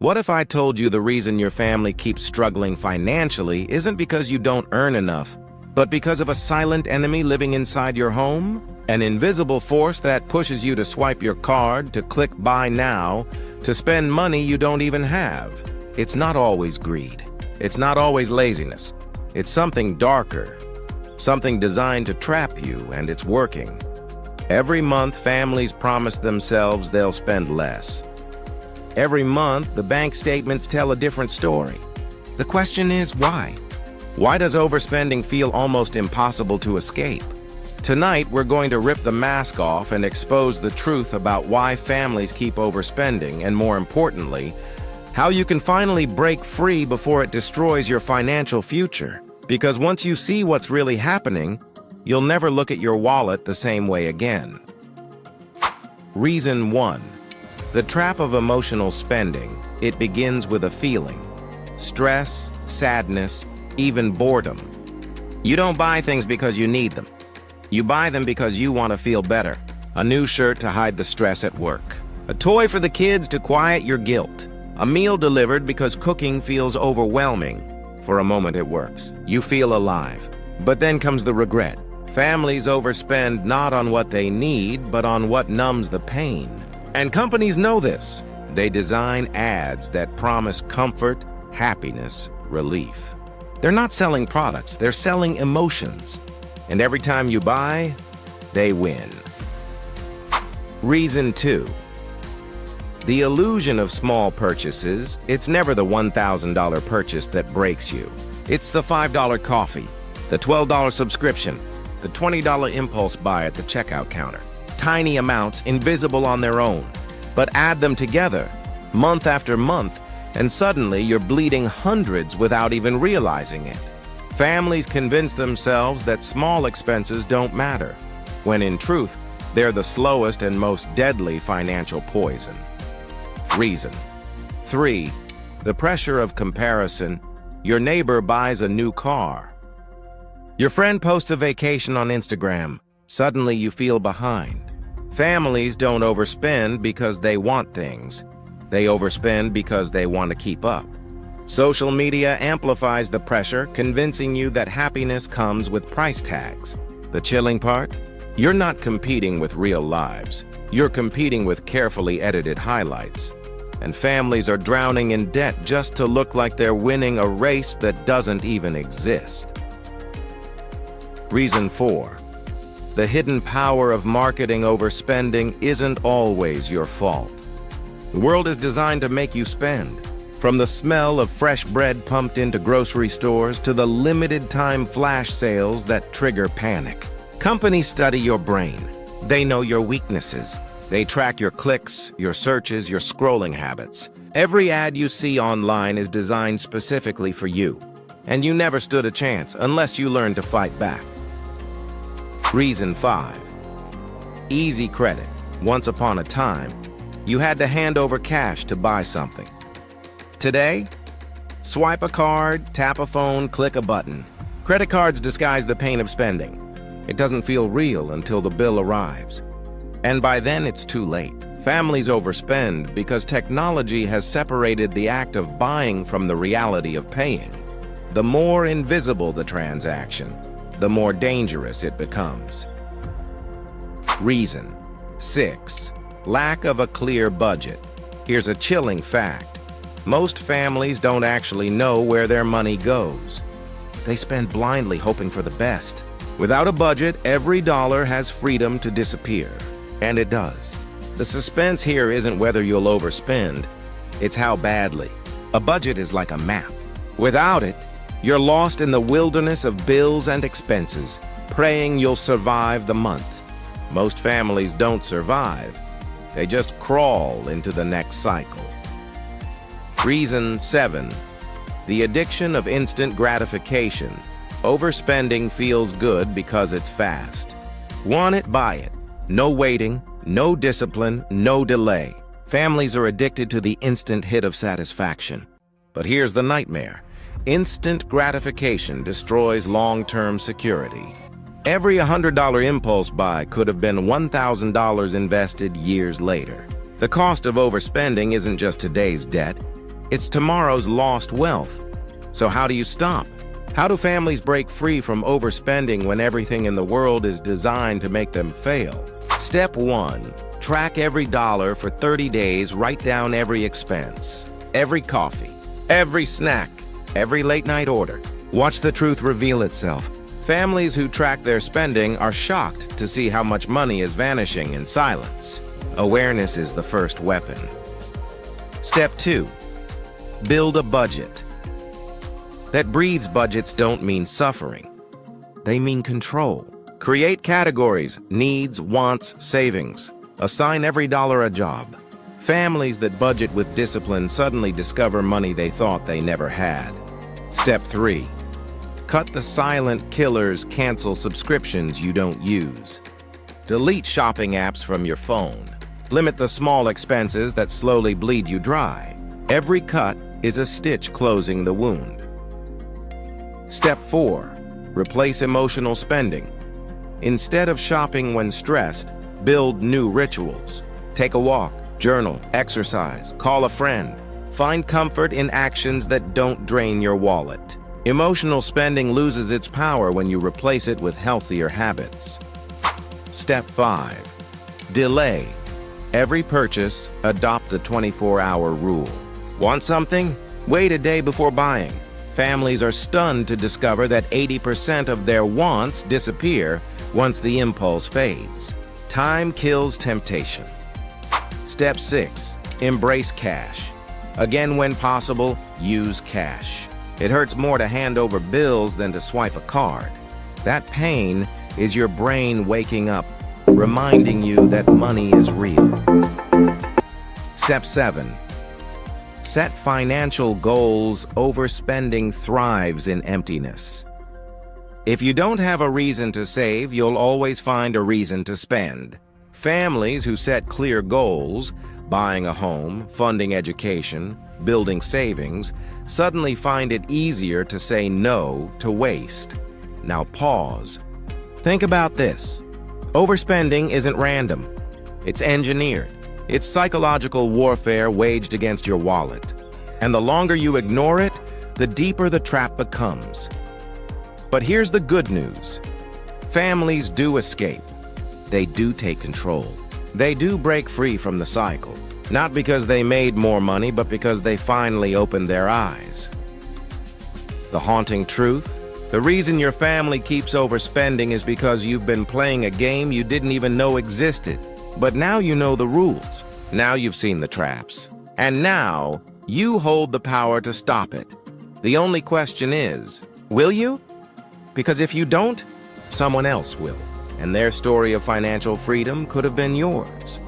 What if I told you the reason your family keeps struggling financially isn't because you don't earn enough, but because of a silent enemy living inside your home? An invisible force that pushes you to swipe your card, to click buy now, to spend money you don't even have. It's not always greed. It's not always laziness. It's something darker, something designed to trap you, and it's working. Every month, families promise themselves they'll spend less. Every month, the bank statements tell a different story. The question is, why? Why does overspending feel almost impossible to escape? Tonight, we're going to rip the mask off and expose the truth about why families keep overspending, and more importantly, how you can finally break free before it destroys your financial future. Because once you see what's really happening, you'll never look at your wallet the same way again. Reason 1. The trap of emotional spending. It begins with a feeling. Stress, sadness, even boredom. You don't buy things because you need them. You buy them because you want to feel better. A new shirt to hide the stress at work. A toy for the kids to quiet your guilt. A meal delivered because cooking feels overwhelming. For a moment it works. You feel alive. But then comes the regret. Families overspend not on what they need, but on what numbs the pain. And companies know this. They design ads that promise comfort, happiness, relief. They're not selling products, they're selling emotions. And every time you buy, they win. Reason 2. The illusion of small purchases. It's never the $1,000 purchase that breaks you. It's the $5 coffee, the $12 subscription, the $20 impulse buy at the checkout counter. Tiny amounts, invisible on their own. But add them together, month after month, and suddenly you're bleeding hundreds without even realizing it. Families convince themselves that small expenses don't matter, when in truth, they're the slowest and most deadly financial poison. Reason 3. The pressure of comparison. Your neighbor buys a new car. Your friend posts a vacation on Instagram. Suddenly you feel behind. Families don't overspend because they want things. They overspend because they want to keep up. Social media amplifies the pressure, convincing you that happiness comes with price tags. The chilling part? You're not competing with real lives. You're competing with carefully edited highlights. And families are drowning in debt just to look like they're winning a race that doesn't even exist. Reason 4. The hidden power of marketing overspending isn't always your fault. The world is designed to make you spend. From the smell of fresh bread pumped into grocery stores to the limited-time flash sales that trigger panic. Companies study your brain. They know your weaknesses. They track your clicks, your searches, your scrolling habits. Every ad you see online is designed specifically for you. And you never stood a chance unless you learned to fight back. Reason 5. Easy credit. Once upon a time, you had to hand over cash to buy something. Today, swipe a card, tap a phone, click a button. Credit cards disguise the pain of spending. It doesn't feel real until the bill arrives. And by then, it's too late. Families overspend because technology has separated the act of buying from the reality of paying. The more invisible the transaction, the more dangerous it becomes. Reason 6. Lack of a clear budget. Here's a chilling fact. Most families don't actually know where their money goes. They spend blindly hoping for the best. Without a budget, every dollar has freedom to disappear. And it does. The suspense here isn't whether you'll overspend, it's how badly. A budget is like a map. Without it, you're lost in the wilderness of bills and expenses, praying you'll survive the month. Most families don't survive. They just crawl into the next cycle. Reason 7. The addiction of instant gratification. Overspending feels good because it's fast. Want it, buy it. No waiting, no discipline, no delay. Families are addicted to the instant hit of satisfaction. But here's the nightmare. Instant gratification destroys long-term security. Every $100 impulse buy could have been $1,000 invested years later. The cost of overspending isn't just today's debt, It's tomorrow's lost wealth. So how do you stop? How do families break free from overspending when everything in the world is designed to make them fail? Step 1. Track every dollar for 30 days. Write down every expense, every coffee, every snack, every late-night order. Watch the truth reveal itself. Families who track their spending are shocked to see how much money is vanishing in silence. Awareness is the first weapon. Step 2. Build a budget. That breeds budgets don't mean suffering. They mean control. Create categories: needs, wants, savings. Assign every dollar a job. Families that budget with discipline suddenly discover money they thought they never had. Step 3. Cut the silent killers. Cancel subscriptions you don't use. Delete shopping apps from your phone. Limit the small expenses that slowly bleed you dry. Every cut is a stitch closing the wound. Step 4. Replace emotional spending. Instead of shopping when stressed, build new rituals. Take a walk, journal, exercise, call a friend. Find comfort in actions that don't drain your wallet. Emotional spending loses its power when you replace it with healthier habits. Step 5. Delay. Every purchase, adopt the 24-hour rule. Want something? Wait a day before buying. Families are stunned to discover that 80% of their wants disappear once the impulse fades. Time kills temptation. Step 6. Embrace cash. Again, when possible, use cash. It hurts more to hand over bills than to swipe a card. That pain is your brain waking up, reminding you that money is real. Step 7. Set financial goals. Overspending thrives in emptiness. If you don't have a reason to save, you'll always find a reason to spend. Families who set clear goals, buying a home, funding education, building savings, suddenly find it easier to say no to waste. Now pause. Think about this. Overspending isn't random. It's engineered. It's psychological warfare waged against your wallet. And the longer you ignore it, the deeper the trap becomes. But here's the good news. Families do escape. They do take control. They do break free from the cycle. Not because they made more money, but because they finally opened their eyes. The haunting truth? The reason your family keeps overspending is because you've been playing a game you didn't even know existed. But now you know the rules. Now you've seen the traps. And now you hold the power to stop it. The only question is, will you? Because if you don't, someone else will. And their story of financial freedom could have been yours.